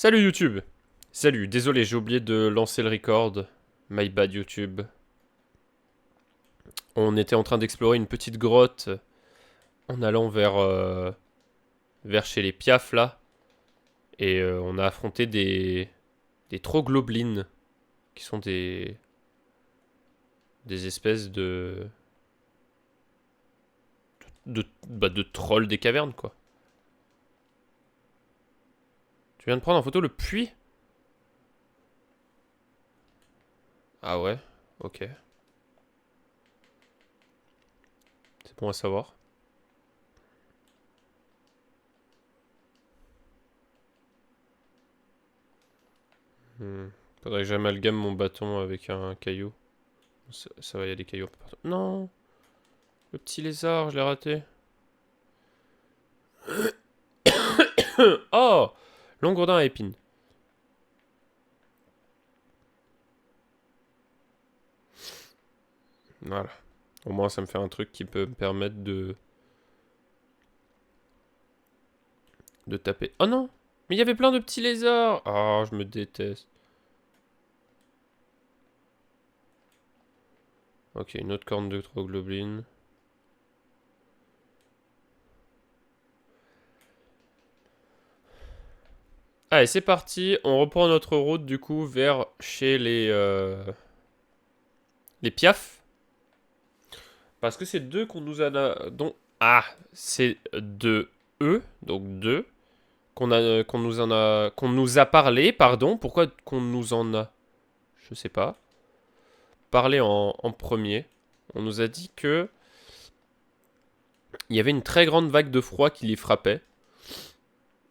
Salut YouTube. Salut, désolé, j'ai oublié de lancer le record. My bad YouTube. On était en train d'explorer une petite grotte en allant vers chez les Piaf là. Et on a affronté des trogloblins qui sont des espèces de trolls des cavernes quoi. Tu viens de prendre en photo le puits? Ah ouais, ok. C'est bon à savoir. Faudrait que j'amalgame mon bâton avec un caillou. Ça va, il y a des cailloux un peu partout. Non! Le petit lézard, je l'ai raté. Oh! Long gourdin à épines. Voilà. Au moins, ça me fait un truc qui peut me permettre de taper. Oh non! Mais il y avait plein de petits lézards! Oh, je me déteste. Ok, une autre corne de trogloblin. Allez, c'est parti. On reprend notre route, du coup, vers chez les Piaf. Parce que c'est deux qu'on nous a... Ah! C'est de eux, donc deux, qu'on nous a parlé, pardon. Pourquoi qu'on nous en a? Je sais pas. Parlé en premier. On nous a dit que il y avait une très grande vague de froid qui les frappait.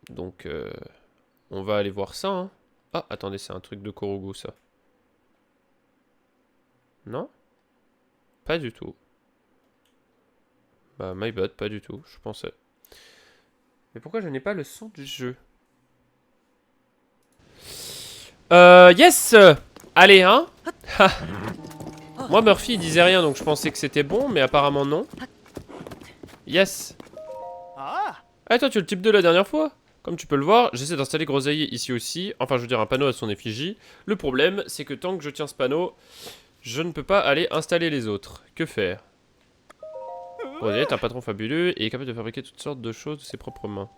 Donc, on va aller voir ça. Hein. Ah, attendez, c'est un truc de Korogu, ça. Non? Pas du tout. Bah, my bad, pas du tout, je pensais. Mais pourquoi je n'ai pas le son du jeu? Yes! Allez, hein? Moi, Murphy, il disait rien, donc je pensais que c'était bon, mais apparemment non. Yes! Ah, toi, tu es le type de la dernière fois? Comme tu peux le voir, j'essaie d'installer Groseille ici aussi. Enfin, je veux dire, un panneau à son effigie. Le problème, c'est que tant que je tiens ce panneau, je ne peux pas aller installer les autres. Que faire? Groseille est un patron fabuleux et est capable de fabriquer toutes sortes de choses de ses propres mains.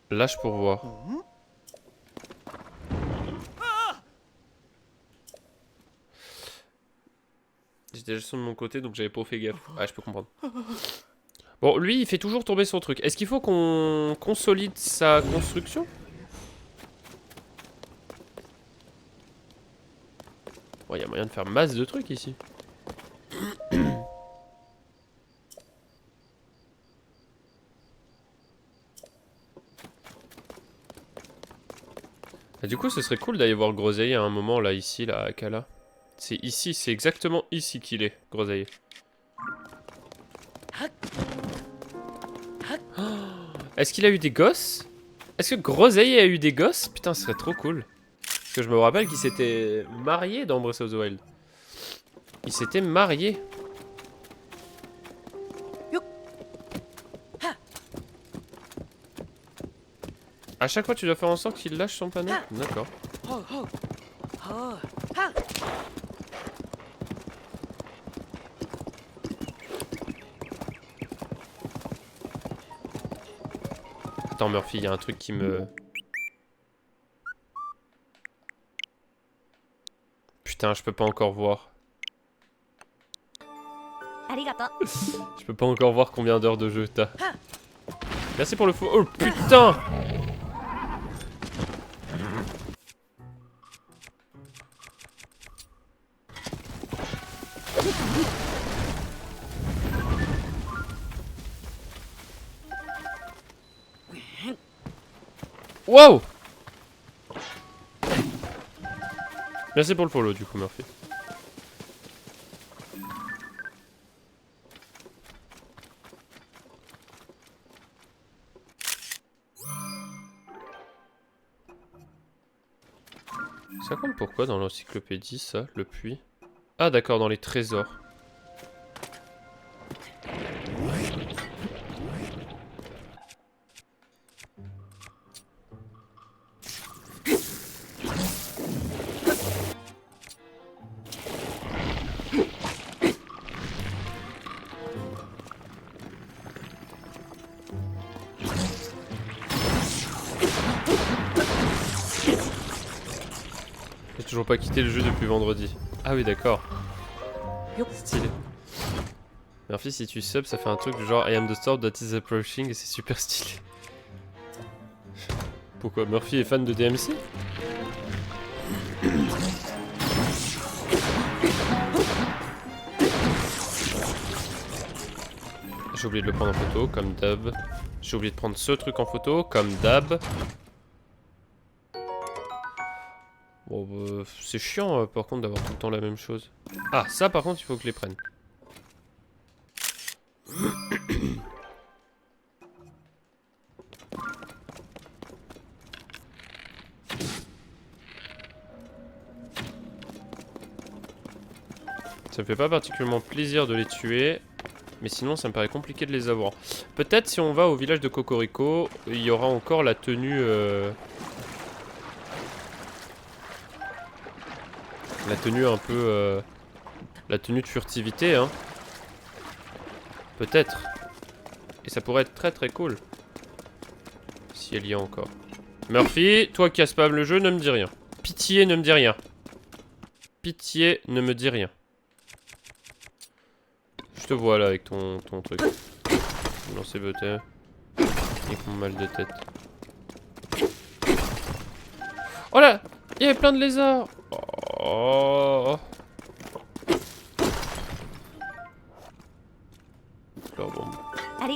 Lâche pour voir. J'étais juste de mon côté, donc j'avais pas fait gaffe. Ah, je peux comprendre. Bon, lui, il fait toujours tomber son truc. Est-ce qu'il faut qu'on consolide sa construction? Bon, il y a moyen de faire masse de trucs ici. Ah, du coup, ce serait cool d'aller voir Groseille à un moment, là, ici, là, à Kala. C'est ici, c'est exactement ici qu'il est, Groseille. Oh, est-ce qu'il a eu des gosses? Est-ce que Groseille a eu des gosses? Putain, ce serait trop cool. Parce que je me rappelle qu'il s'était marié dans Breath of the Wild. Il s'était marié. À chaque fois, tu dois faire en sorte qu'il lâche son panneau? D'accord. Attends, Murphy, il y a un truc qui me... Putain, je peux pas encore voir. Je peux pas encore voir combien d'heures de jeu t'as. Merci pour le faux... Oh, putain! Wow! Merci pour le follow, du coup, Murphy. Ça compte pourquoi dans l'encyclopédie, ça, le puits? Ah, d'accord, dans les trésors. toujours pas quitté le jeu depuis vendredi. Ah oui, d'accord. Stylé. Murphy, si tu sub, ça fait un truc du genre I am the storm that is approaching et c'est super stylé. Pourquoi Murphy est fan de DMC? J'ai oublié de le prendre en photo, comme d'hab. J'ai oublié de prendre ce truc en photo, comme d'hab. Bon, bah, c'est chiant par contre d'avoir tout le temps la même chose. Ah, ça par contre, il faut que je les prenne. Ça me fait pas particulièrement plaisir de les tuer. Mais sinon, ça me paraît compliqué de les avoir. Peut-être si on va au village de Cocorico, il y aura encore la tenue... La tenue un peu... La tenue de furtivité, hein. Peut-être. Et ça pourrait être très très cool. Si elle y a encore. Murphy, toi qui as spam le jeu, ne me dis rien. Pitié, ne me dis rien. Pitié, ne me dis rien. Je te vois là avec ton truc. Non, c'est beauté. Avec mon mal de tête. Oh là! Il y avait plein de lézards! Oh! Super bon. Mais...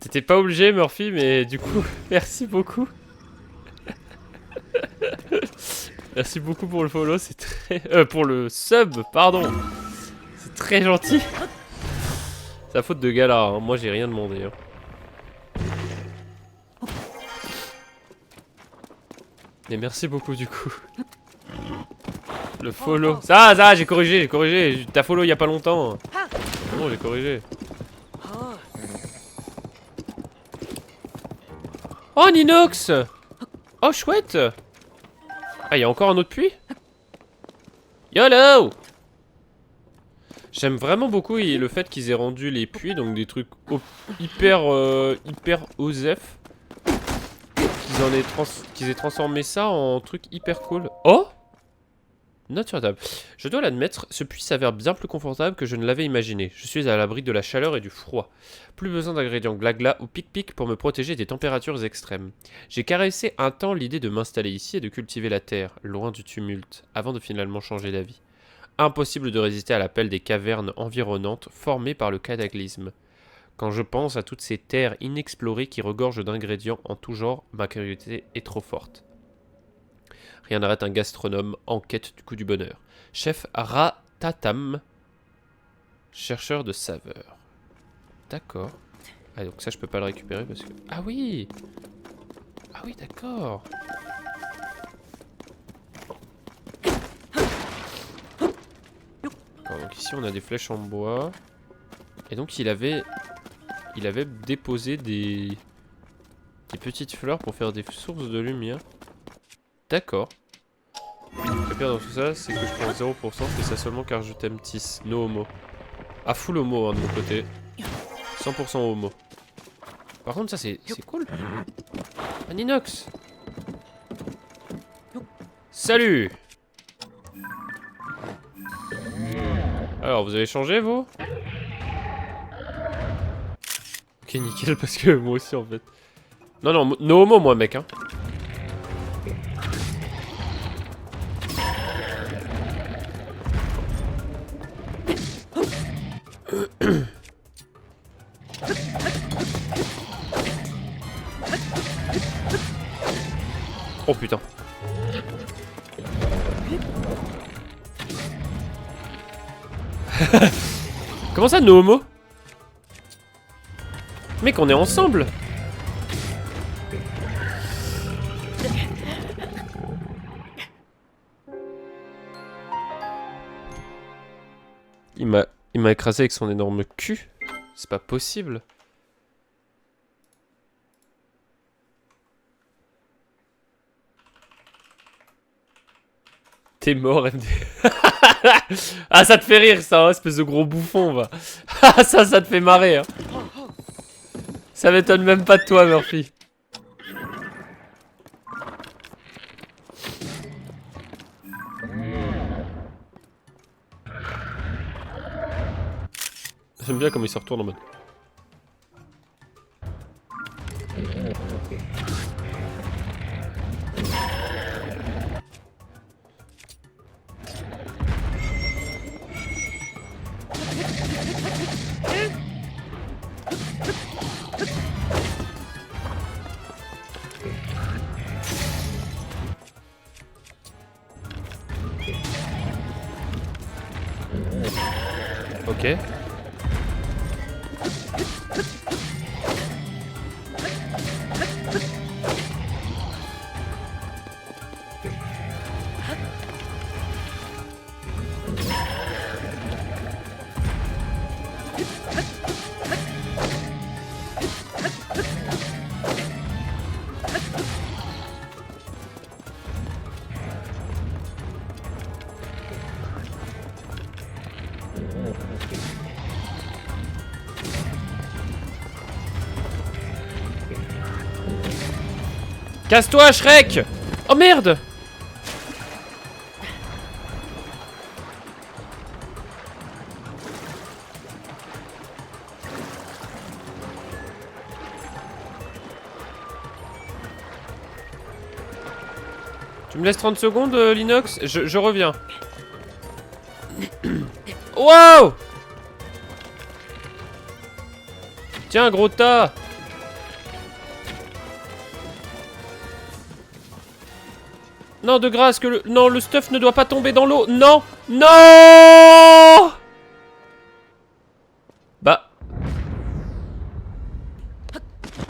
T'étais pas obligé Murphy, mais du coup, merci beaucoup. Merci beaucoup pour le follow, c'est très... pour le sub, pardon. C'est très gentil. C'est la faute de Gala, hein. Moi j'ai rien demandé. Hein. Mais merci beaucoup du coup. Le follow. Ça, j'ai corrigé. T'as follow il y a pas longtemps. Non, j'ai corrigé. Oh, Ninox! Oh, chouette! Ah, il y a encore un autre puits? YOLO! J'aime vraiment beaucoup le fait qu'ils aient rendu les puits, donc des trucs hyper osef. Qu'ils aient transformé ça en truc hyper cool. Oh! Note sur table. Je dois l'admettre, ce puits s'avère bien plus confortable que je ne l'avais imaginé. Je suis à l'abri de la chaleur et du froid. Plus besoin d'ingrédients glagla ou pic-pic pour me protéger des températures extrêmes. J'ai caressé un temps l'idée de m'installer ici et de cultiver la terre, loin du tumulte, avant de finalement changer d'avis. Impossible de résister à l'appel des cavernes environnantes formées par le cataclysme. Quand je pense à toutes ces terres inexplorées qui regorgent d'ingrédients en tout genre, ma curiosité est trop forte. Rien n'arrête un gastronome en quête du goût du bonheur. Chef Ratatam, chercheur de saveurs. D'accord. Ah donc ça je peux pas le récupérer parce que... Ah oui! Ah oui d'accord. Donc ici on a des flèches en bois. Et donc il avait déposé des petites fleurs pour faire des sources de lumière. D'accord. Le pire dans tout ça, c'est que je prends 0%, c'est ça seulement car je t'aime Tis, no homo. Ah, full homo hein, de mon côté. 100% homo. Par contre, ça c'est cool. Un inox. Salut. Alors, vous avez changé, vous? Ok, nickel, parce que moi aussi, en fait. Non, non, no homo, moi, mec, hein. Oh putain. Comment ça, no homo? Mec, on est ensemble. Il m'a écrasé avec son énorme cul. C'est pas possible. T'es mort, MD. Ah, ça te fait rire, ça, hein, espèce de gros bouffon, va. Ah, ça te fait marrer, hein. Ça m'étonne même pas de toi, Murphy. J'aime bien comment il se retourne en mode. Ok. Casse-toi, Shrek! Oh merde! Tu me laisses 30 secondes, Linox? Je reviens. Wow! Tiens, gros tas! Non, de grâce, que le... Non, le stuff ne doit pas tomber dans l'eau. Non! Non! Bah...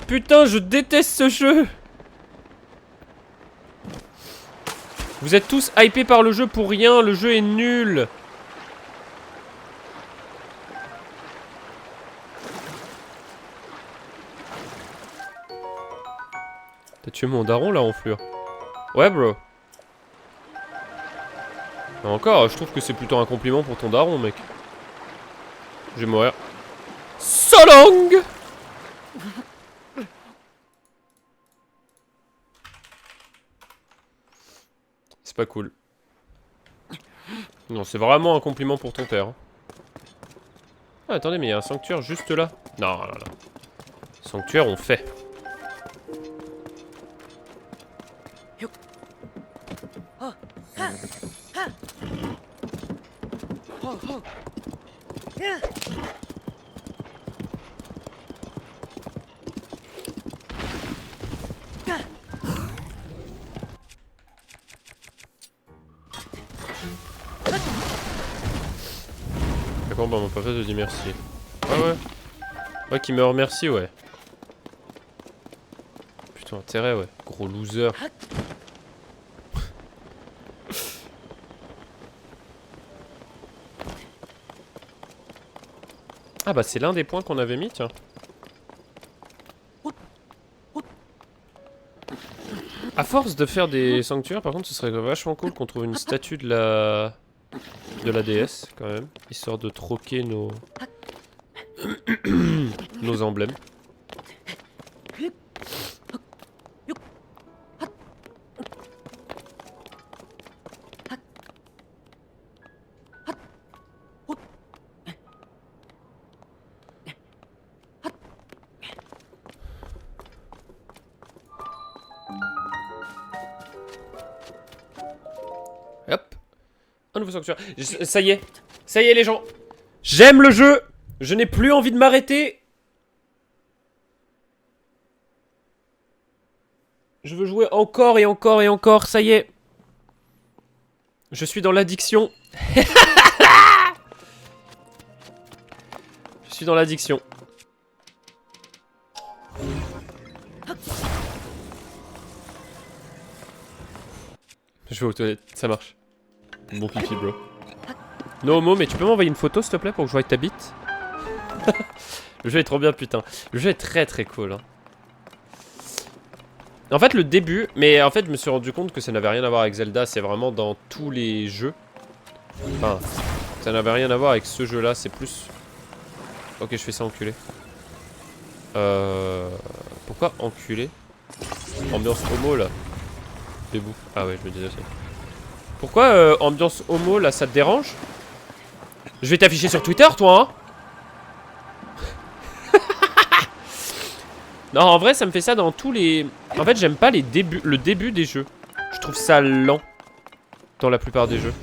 Putain, je déteste ce jeu! Vous êtes tous hypés par le jeu pour rien, le jeu est nul! T'as tué mon daron là, enflure? Ouais, bro. Encore, je trouve que c'est plutôt un compliment pour ton daron, mec. Je vais mourir. So long! C'est pas cool. Non, c'est vraiment un compliment pour ton père. Hein. Ah, attendez, mais il y a un sanctuaire juste là. Non, non, non. Sanctuaire, on fait. D'accord, bah mon papa te dit merci. Ouais, ouais. Ouais, qui me remercie, ouais. Putain, intérêt, ouais. Gros loser. Ah bah c'est l'un des points qu'on avait mis, tiens. À force de faire des sanctuaires, par contre, ce serait vachement cool qu'on trouve une statue de la déesse, quand même. Histoire de troquer nos... nos emblèmes. Hop. Un nouveau sanctuaire. Ça y est. Ça y est, les gens. J'aime le jeu. Je n'ai plus envie de m'arrêter. Je veux jouer encore et encore et encore. Ça y est. Je suis dans l'addiction. Je suis dans l'addiction. Je vais aux toilettes, ça marche. Bon pipi, bro. No homo, mais tu peux m'envoyer une photo, s'il te plaît, pour que je voie ta bite? Le jeu est trop bien, putain. Le jeu est très très cool. Hein. En fait, le début... Mais en fait, je me suis rendu compte que ça n'avait rien à voir avec Zelda. C'est vraiment dans tous les jeux. Enfin, ça n'avait rien à voir avec ce jeu-là. C'est plus... Ok, je fais ça enculé. Pourquoi enculé? Ambiance homo, là. Debout. Ah ouais, je me disais ça. Pourquoi ambiance homo, là, ça te dérange? Je vais t'afficher sur Twitter, toi, hein. Non, en vrai, ça me fait ça dans tous les... En fait, j'aime pas le début des jeux. Je trouve ça lent. Dans la plupart des jeux.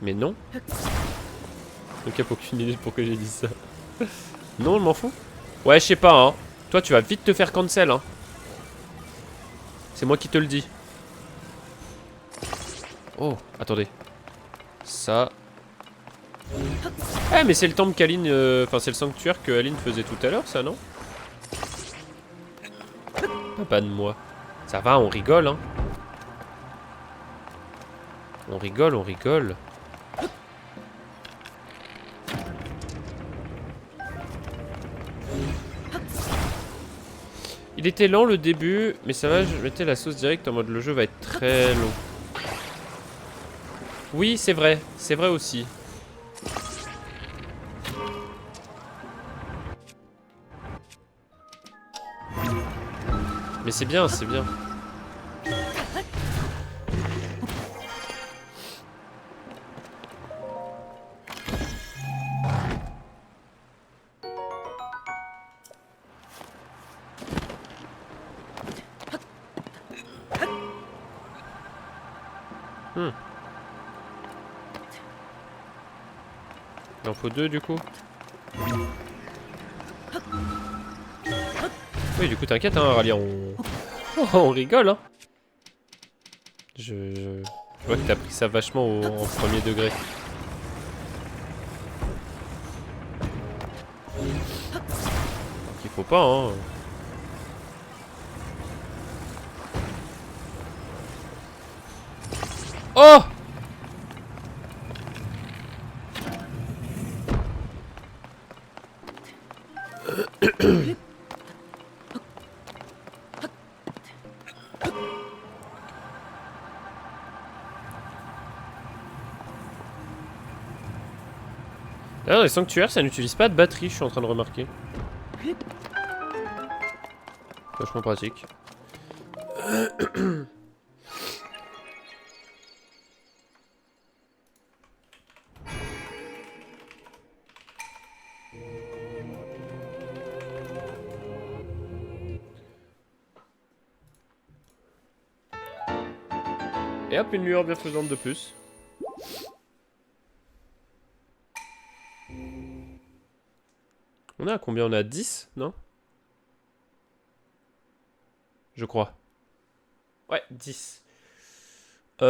Mais non. Donc, il n'y a aucune idée de pourquoi j'ai dit ça. Non, je m'en fous. Ouais, je sais pas, hein. Toi, tu vas vite te faire cancel, hein. C'est moi qui te le dis. Oh, attendez. Ça... Eh, mais c'est le temple qu'Aline... Enfin, c'est le sanctuaire que Aline faisait tout à l'heure, ça, non? Pas de moi. Ça va, on rigole, hein. On rigole, on rigole. Il était lent le début, mais ça va, je mettais la sauce directe en mode le jeu va être très long. Oui, c'est vrai aussi. Mais c'est bien, c'est bien. Il en faut 2 du coup. Oui, du coup, t'inquiète, hein, Ralia, on... on rigole, hein. Je vois que t'as pris ça vachement en premier degré. Donc il faut pas, hein. Oh! D'ailleurs, les sanctuaires, ça n'utilise pas de batterie, je suis en train de remarquer. Vachement pratique. Et hop, une lueur bienfaisante de plus. On est à combien? On est à 10, non? Je crois. Ouais, 10. Ouais.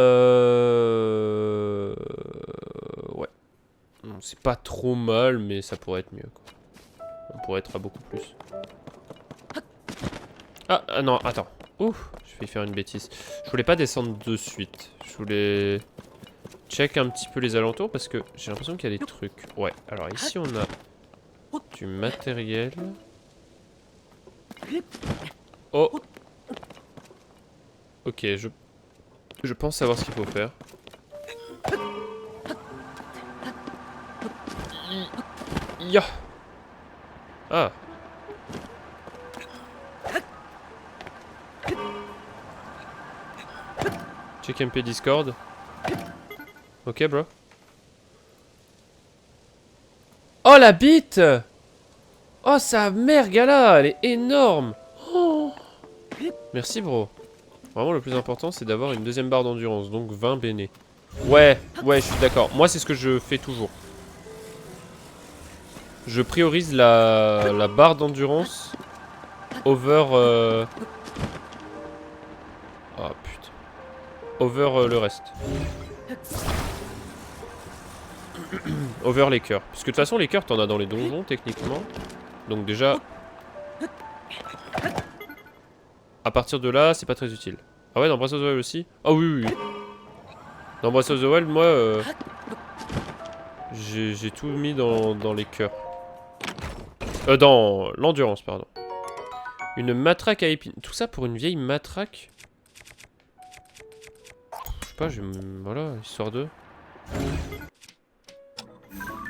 C'est pas trop mal, mais ça pourrait être mieux, quoi. On pourrait être à beaucoup plus. Ah non, attends. Ouf, je vais faire une bêtise. Je voulais pas descendre de suite. Je voulais check un petit peu les alentours parce que j'ai l'impression qu'il y a des trucs. Ouais, alors ici on a du matériel. Oh. Ok, je pense savoir ce qu'il faut faire. Ya. Ah. Check MP Discord. Ok, bro. Oh, la bite! Oh, sa mère, gala, elle est énorme! Oh. Merci, bro. Vraiment, le plus important, c'est d'avoir une deuxième barre d'endurance, donc 20 béné. Ouais, je suis d'accord. Moi, c'est ce que je fais toujours. Je priorise la barre d'endurance over... Oh, putain. Over le reste. Over les cœurs. Parce que de toute façon, les cœurs, t'en as dans les donjons, techniquement. Donc déjà... À partir de là, c'est pas très utile. Ah ouais, dans Breath of the Wild aussi? Ah oui. Dans Breath of the Wild, moi... j'ai tout mis dans les cœurs. Dans l'endurance, pardon. Une matraque à épines. Tout ça pour une vieille matraque. Je sais pas, voilà, histoire de...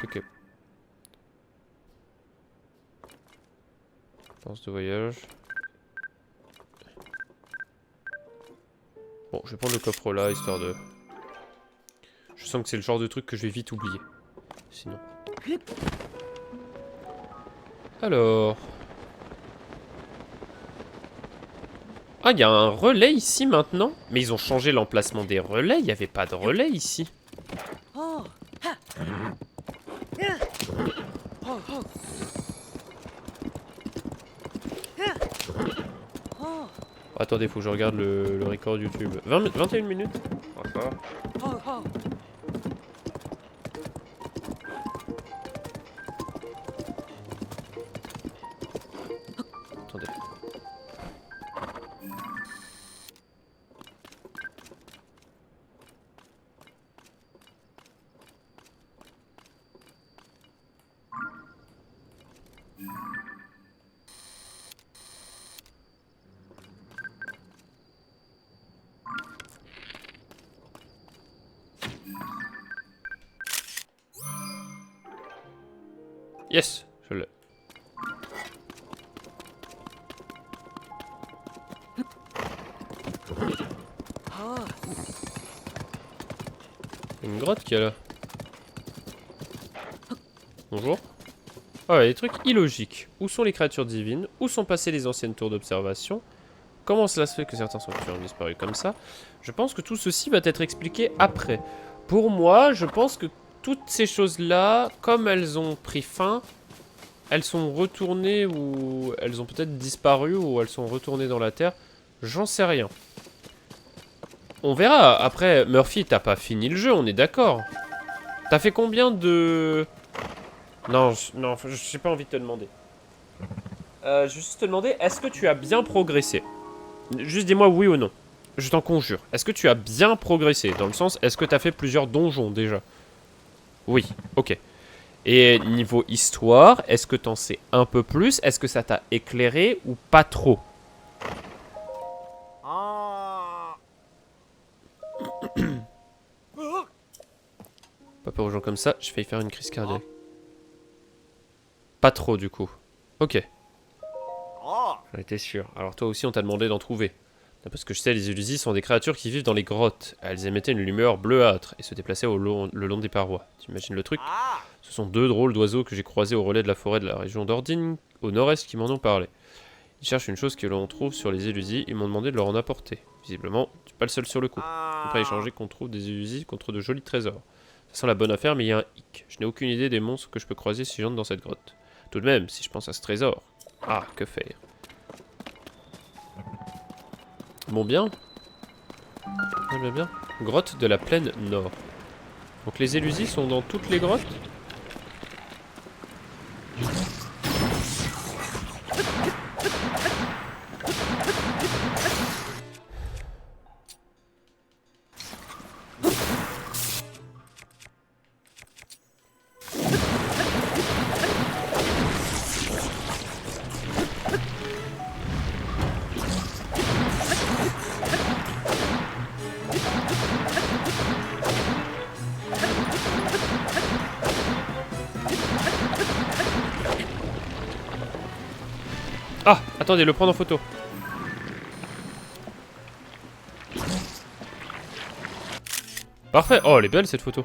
Ok. Pense de voyage. Bon, je vais prendre le coffre là, histoire de... Je sens que c'est le genre de truc que je vais vite oublier. Sinon. Alors... Ah, il y a un relais ici maintenant? Mais ils ont changé l'emplacement des relais, il n'y avait pas de relais ici. Attendez, faut que je regarde le record YouTube. 21 minutes. D'accord. Attendez. Yes, je l'ai. Une grotte qu'il y a là. Bonjour. Ah ouais, des trucs illogiques. Où sont les créatures divines? Où sont passées les anciennes tours d'observation? Comment cela se fait que certains sanctuaires ont disparu comme ça? Je pense que tout ceci va être expliqué après. Pour moi, je pense que toutes ces choses-là, comme elles ont pris fin, elles sont retournées ou elles ont peut-être disparu ou elles sont retournées dans la terre. J'en sais rien. On verra. Après, Murphy, t'as pas fini le jeu, on est d'accord. T'as fait combien de... Non, j'ai pas envie de te demander. Je vais juste te demander, est-ce que tu as bien progressé? Juste dis-moi oui ou non. Je t'en conjure. Est-ce que tu as bien progressé? Dans le sens, est-ce que tu as fait plusieurs donjons déjà? Oui, ok. Et niveau histoire, est-ce que t'en sais un peu plus? Est-ce que ça t'a éclairé ou pas trop? Pas peur aux gens comme ça, j'ai failli faire une crise cardiaque. Pas trop du coup. Ok. J'en étais sûr. Alors toi aussi on t'a demandé d'en trouver. Parce que je sais, les Illusis sont des créatures qui vivent dans les grottes. Elles émettaient une lumière bleuâtre et se déplaçaient le long des parois. T'imagines le truc? Ce sont deux drôles d'oiseaux que j'ai croisés au relais de la forêt de la région d'Ordine, au nord-est, qui m'en ont parlé. Ils cherchent une chose que l'on trouve sur les Illusis, ils m'ont demandé de leur en apporter. Visiblement, tu n'es pas le seul sur le coup. On peut échanger qu'on trouve des Illusis contre de jolis trésors. Ça sent la bonne affaire, mais il y a un hic. Je n'ai aucune idée des monstres que je peux croiser si j'entre dans cette grotte. Tout de même, si je pense à ce trésor... Ah, que faire? Bon, bien. Bien. Grotte de la plaine nord. Donc les Illusis sont dans toutes les grottes? Ah, attendez, le prendre en photo. Parfait. Oh, elle est belle cette photo.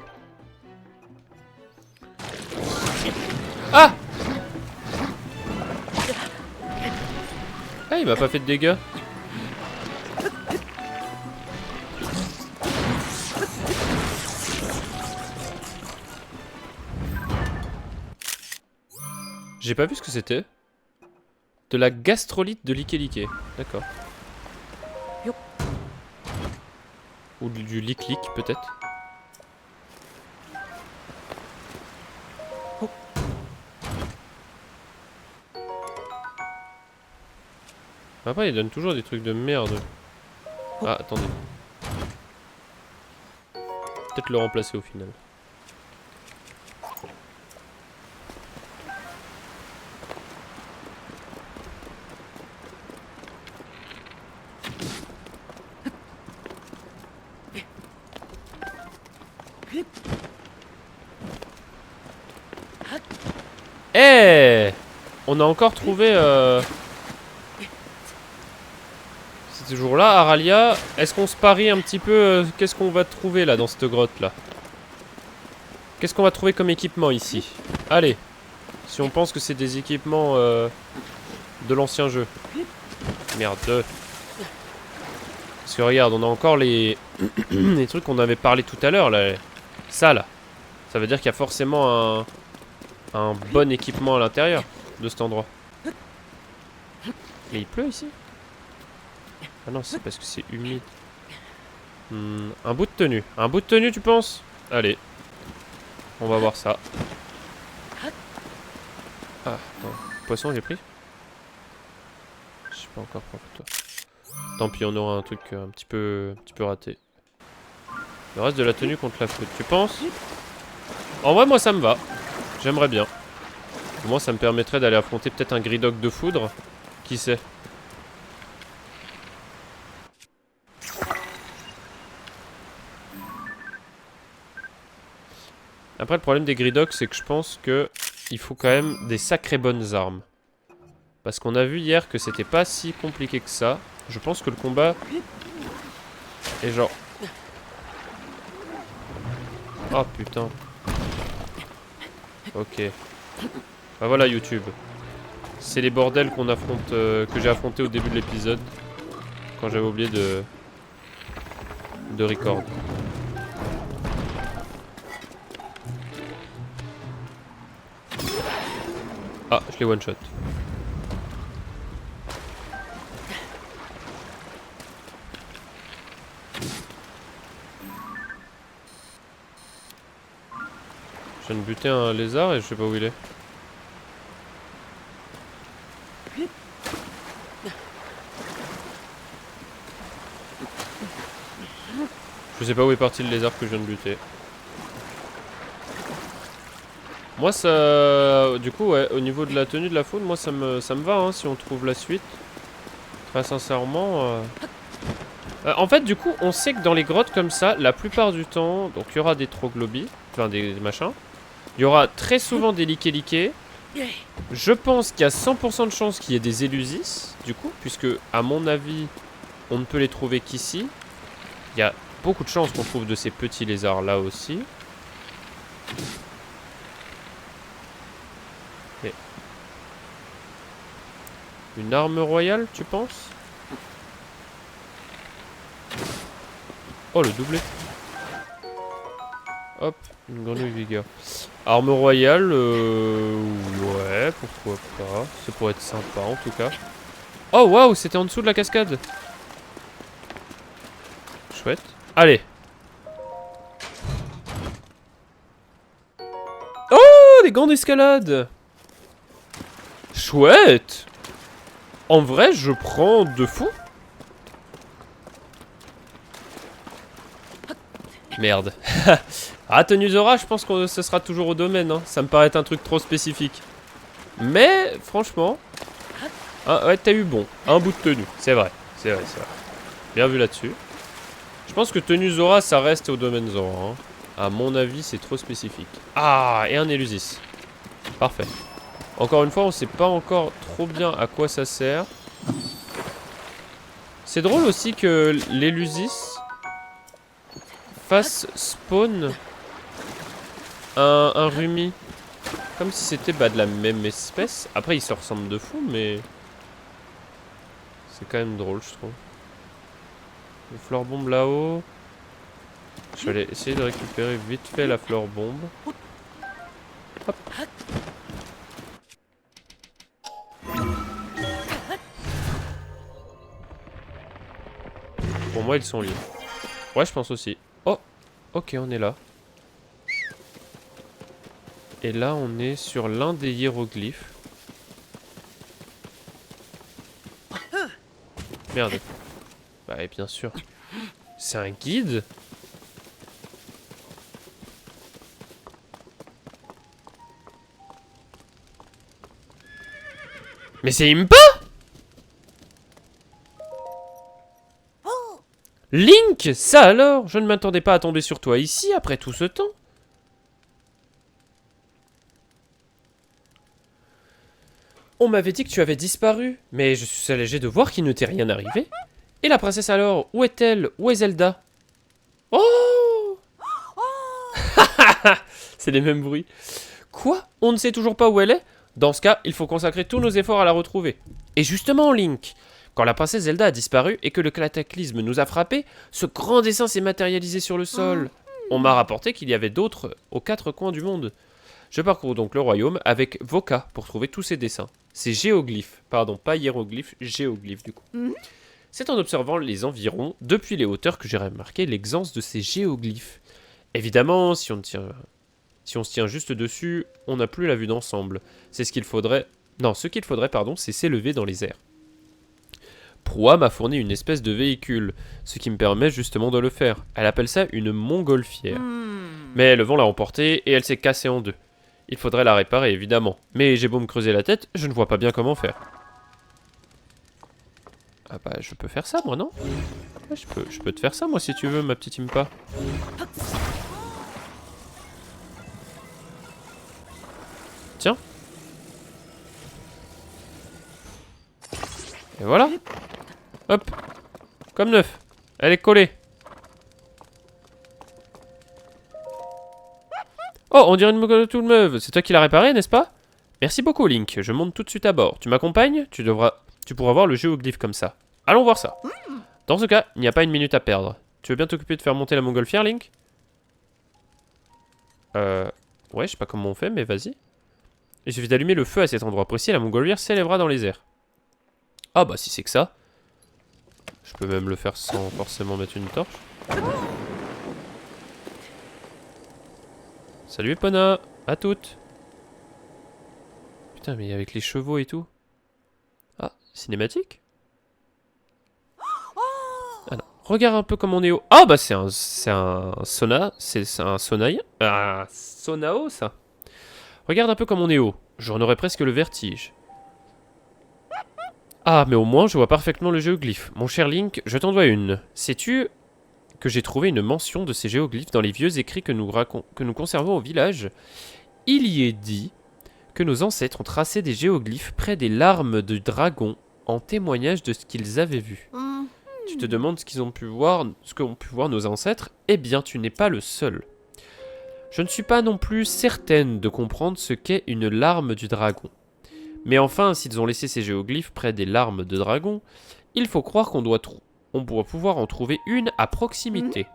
Ah! Ah, il m'a pas fait de dégâts. J'ai pas vu ce que c'était. De la gastrolite de Liké. D'accord. Ou du Lik peut-être. Après, il donne toujours des trucs de merde. Ah, attendez. Peut-être le remplacer au final. Eh, on a encore trouvé... C'est toujours là, Aralia. Est-ce qu'on se parie un petit peu qu'est-ce qu'on va trouver là dans cette grotte là? Qu'est-ce qu'on va trouver comme équipement ici? Allez. Si on pense que c'est des équipements de l'ancien jeu. Merde. Parce que regarde, on a encore les... les trucs qu'on avait parlé tout à l'heure là. Ça là. Ça veut dire qu'il y a forcément un bon équipement à l'intérieur de cet endroit. Mais il pleut ici? Ah non, c'est parce que c'est humide. Un bout de tenue. Un bout de tenue, tu penses? Allez. On va voir ça. Ah, non. Poisson, j'ai pris? Je suis pas encore propre, toi. Tant pis, on aura un truc un petit peu raté. Le reste de la tenue contre la flotte, tu penses? En vrai, moi, ça me va. J'aimerais bien. Au moins, ça me permettrait d'aller affronter peut-être un Gridog de foudre. Qui sait? Après, le problème des Gridocs, c'est que je pense que il faut quand même des sacrées bonnes armes. Parce qu'on a vu hier que c'était pas si compliqué que ça. Je pense que le combat est genre... Oh putain. Ok. Bah voilà YouTube. C'est les bordels qu'on affronte, que j'ai affronté au début de l'épisode. Quand j'avais oublié de record. Ah, je l'ai one shot. Je viens de buter un lézard et je sais pas où il est. Je sais pas où est parti le lézard que je viens de buter. Moi ça... Du coup ouais, au niveau de la tenue de la faune, moi ça me va hein, si on trouve la suite. Très sincèrement... en fait du coup on sait que dans les grottes comme ça, la plupart du temps, donc il y aura des troglobies, enfin des machins. Il y aura très souvent des liquéliqués. Je pense qu'il y a 100% de chances qu'il y ait des élusis, du coup, puisque à mon avis, on ne peut les trouver qu'ici. Il y a beaucoup de chances qu'on trouve de ces petits lézards là aussi. Et... Une arme royale, tu penses? Oh, le doublé. Hop, une grenouille vigueur. Arme royale, ouais, pourquoi pas. Ça pourrait être sympa en tout cas. Oh waouh, c'était en dessous de la cascade. Chouette. Allez. Oh, des gants d'escalade. Chouette. En vrai, je prends de fou. Merde. Ah, tenue Zora, je pense que ce sera toujours au domaine. Hein. Ça me paraît être un truc trop spécifique. Mais, franchement... Ah, ouais, t'as eu bon. Un bout de tenue. C'est vrai. C'est vrai, c'est vrai. Bien vu là-dessus. Je pense que tenue Zora, ça reste au domaine Zora. Hein. À mon avis, c'est trop spécifique. Ah, et un Élusis. Parfait. Encore une fois, on sait pas encore trop bien à quoi ça sert. C'est drôle aussi que l'Élusis fasse spawn un Rumi. Comme si c'était de la même espèce. Après, ils se ressemblent de fou, mais... C'est quand même drôle, je trouve. Le fleur bombe là-haut. Je vais aller essayer de récupérer vite fait la fleur bombe. Hop. Pour moi, ils sont liés. Ouais, je pense aussi. Oh, ok, on est là. Et là, on est sur l'un des hiéroglyphes. Merde. Bah, et bien sûr. C'est un guide? Mais c'est Impa? Link, ça alors? Je ne m'attendais pas à tomber sur toi ici après tout ce temps. On m'avait dit que tu avais disparu, mais je suis allégé de voir qu'il ne t'est rien arrivé. Et la princesse alors, où est-elle? Où est Zelda? Oh! C'est les mêmes bruits. Quoi? On ne sait toujours pas où elle est? Dans ce cas, il faut consacrer tous nos efforts à la retrouver. Et justement, Link, quand la princesse Zelda a disparu et que le cataclysme nous a frappés, ce grand dessin s'est matérialisé sur le sol. On m'a rapporté qu'il y avait d'autres aux quatre coins du monde. Je parcours donc le royaume avec Voka pour trouver tous ces dessins. Ces géoglyphes, pardon, pas hiéroglyphes, géoglyphes du coup. C'est en observant les environs, depuis les hauteurs, que j'ai remarqué l'existence de ces géoglyphes. Évidemment, si on se tient juste dessus, on n'a plus la vue d'ensemble. C'est ce qu'il faudrait... Non, ce qu'il faudrait, pardon, c'est s'élever dans les airs. Proa m'a fourni une espèce de véhicule, ce qui me permet justement de le faire. Elle appelle ça une montgolfière. Mais le vent l'a emportée et elle s'est cassée en deux. Il faudrait la réparer, évidemment. Mais j'ai beau me creuser la tête, je ne vois pas bien comment faire. Ah bah, je peux faire ça, moi, non? Ouais, je peux te faire ça, moi, si tu veux, ma petite Impa. Tiens. Et voilà. Hop. Comme neuf. Elle est collée. Oh, on dirait une moto toute neuve. C'est toi qui l'as réparée, n'est-ce pas? Merci beaucoup, Link. Je monte tout de suite à bord. Tu m'accompagnes? Tu pourras voir le géoglyphe comme ça. Allons voir ça. Dans ce cas, il n'y a pas une minute à perdre. Tu veux bien t'occuper de faire monter la montgolfière, Link? Ouais, je sais pas comment on fait, mais vas-y. Il suffit d'allumer le feu à cet endroit précis et la montgolfière s'élèvera dans les airs. Ah bah si c'est que ça. Je peux même le faire sans forcément mettre une torche. Salut Epona, à toutes. Putain, mais avec les chevaux et tout. Ah, cinématique? Ah non. Regarde un peu comme on est haut. Ah bah c'est un sauna, c'est un sonaï. Ah, sonao ça. Regarde un peu comme on est haut. J'en aurais presque le vertige. Ah, mais au moins je vois parfaitement le géoglyphe. Mon cher Link, je t'en dois une. Sais-tu que j'ai trouvé une mention de ces géoglyphes dans les vieux écrits que nous conservons au village? Il y est dit que nos ancêtres ont tracé des géoglyphes près des larmes de dragon en témoignage de ce qu'ils avaient vu. Tu te demandes ce qu'ont pu voir nos ancêtres? Eh bien, tu n'es pas le seul. Je ne suis pas non plus certaine de comprendre ce qu'est une larme du dragon. Mais enfin, s'ils ont laissé ces géoglyphes près des larmes de dragon, il faut croire qu'on doit pouvoir en trouver une à proximité.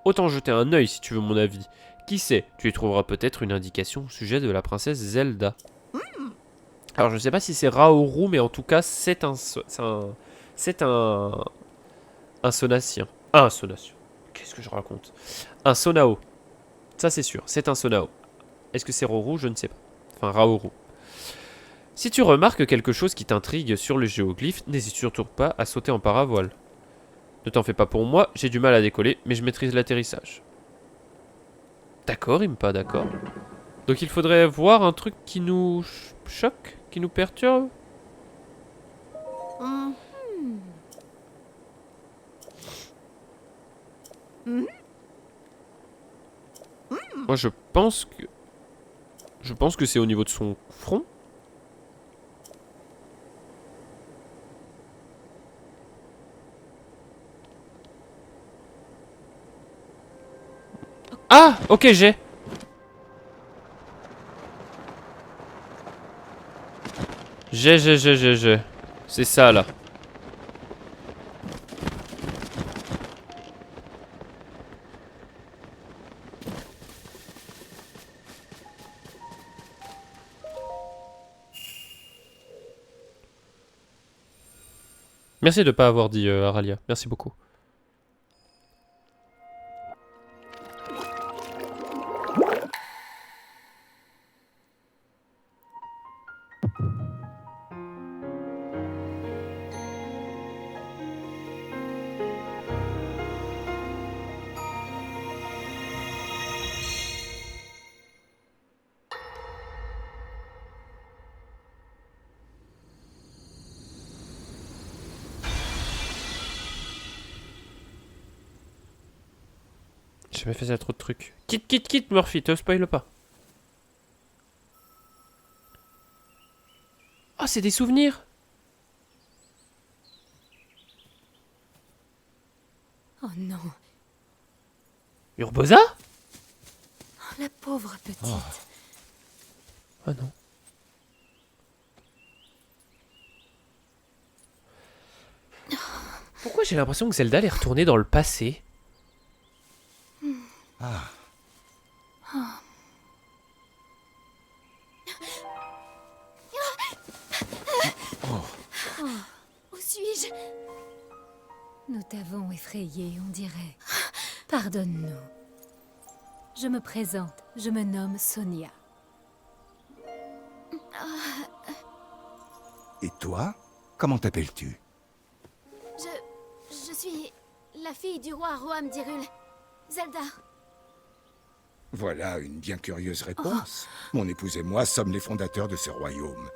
Autant jeter un œil si tu veux mon avis. Qui sait, tu y trouveras peut-être une indication au sujet de la princesse Zelda. Alors je ne sais pas si c'est Raoru, mais en tout cas c'est un sonacien. Ah, un sonacien. Qu'est-ce que je raconte? Un sonao. Ça c'est sûr, c'est un sonao. Est-ce que c'est Raoru? Je ne sais pas. Enfin Raoru. Si tu remarques quelque chose qui t'intrigue sur le géoglyphe, n'hésite surtout pas à sauter en paravoile. Ne t'en fais pas pour moi, j'ai du mal à décoller, mais je maîtrise l'atterrissage. D'accord, Impa, d'accord. Donc il faudrait voir un truc qui nous choque, qui nous perturbe. Moi je pense que... Je pense que c'est au niveau de son front. Ah, ok, j'ai. J'ai. C'est ça, là. Merci de ne pas avoir dit Aralia. Merci beaucoup. J'ai jamais fait ça trop de trucs. Quitte, Murphy, te spoil pas. Ah, c'est des souvenirs. Oh non, Urbosa? la pauvre petite. Ah non. Pourquoi j'ai l'impression que Zelda est retournée dans le passé? Où suis-je? Nous t'avons effrayé, on dirait. Pardonne-nous. Je me présente, je me nomme Sonia. Et toi? Comment t'appelles-tu? Je suis la fille du roi Roam d'Hyrule. Zelda. Voilà une bien curieuse réponse. Mon épouse et moi sommes les fondateurs de ce royaume.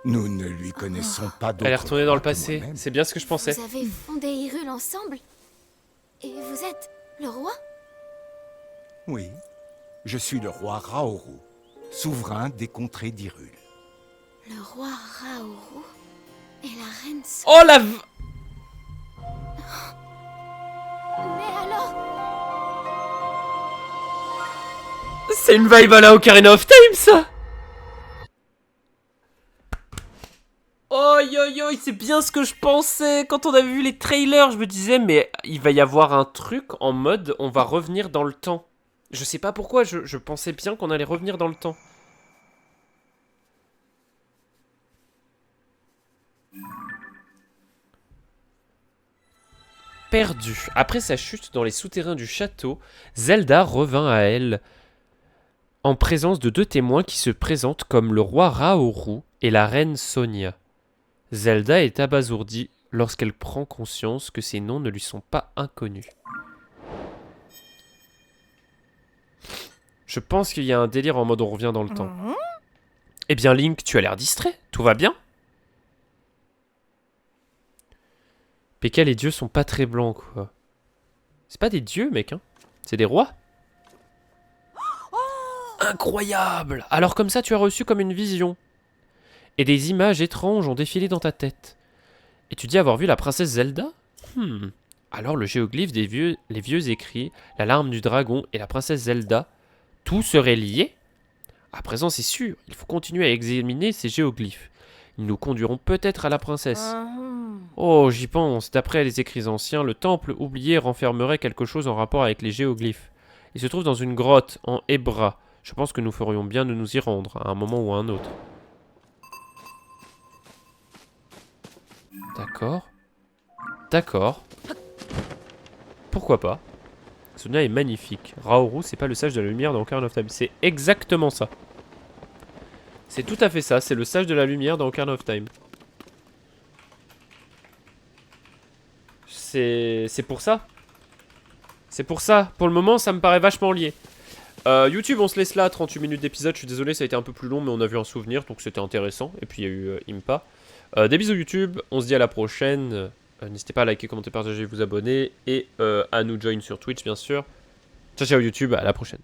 Nous ne lui connaissons pas d'autre. Elle est retournée dans le roi que passé. moi-même. C'est bien ce que je pensais. Vous avez fondé Hyrule ensemble? Et vous êtes le roi? Oui. Je suis le roi Raoru, souverain des contrées d'Hyrule. Le roi Raoru et la reine Sonia. Oh la... Mais alors... C'est une vibe à la Ocarina of Time, ça. Oi, oi, oi, c'est bien ce que je pensais. Quand on avait vu les trailers, je me disais, mais il va y avoir un truc en mode, on va revenir dans le temps. Je sais pas pourquoi, je pensais bien qu'on allait revenir dans le temps. Perdue. Après sa chute dans les souterrains du château, Zelda revint à elle en présence de deux témoins qui se présentent comme le roi Raoru et la reine Sonia. Zelda est abasourdie lorsqu'elle prend conscience que ces noms ne lui sont pas inconnus. Je pense qu'il y a un délire en mode on revient dans le temps. Eh bien Link, tu as l'air distrait, tout va bien? PK, les dieux sont pas très blancs, quoi. C'est pas des dieux, mec, hein. C'est des rois. Incroyable! Alors comme ça, tu as reçu comme une vision. Et des images étranges ont défilé dans ta tête. Et tu dis avoir vu la princesse Zelda? Alors le géoglyphe les vieux écrits, la larme du dragon et la princesse Zelda, tout serait lié? À présent, c'est sûr, il faut continuer à examiner ces géoglyphes. Ils nous conduiront peut-être à la princesse. Oh, j'y pense. D'après les écrits anciens, le temple oublié renfermerait quelque chose en rapport avec les géoglyphes. Il se trouve dans une grotte, en Hebra. Je pense que nous ferions bien de nous y rendre, à un moment ou à un autre. D'accord. D'accord. Pourquoi pas? Sonia est magnifique. Raoru, c'est pas le sage de la lumière dans Ocarina of Time. C'est exactement ça. C'est tout à fait ça. C'est le sage de la lumière dans Ocarina of Time. C'est pour ça. C'est pour ça. Pour le moment, ça me paraît vachement lié. YouTube, on se laisse là. 38 minutes d'épisode. Je suis désolé, ça a été un peu plus long, mais on a vu un souvenir, donc c'était intéressant. Et puis il y a eu Impa. Des bisous YouTube. On se dit à la prochaine. N'hésitez pas à liker, commenter, partager, vous abonner. Et à nous join sur Twitch, bien sûr. Ciao, ciao YouTube. À la prochaine.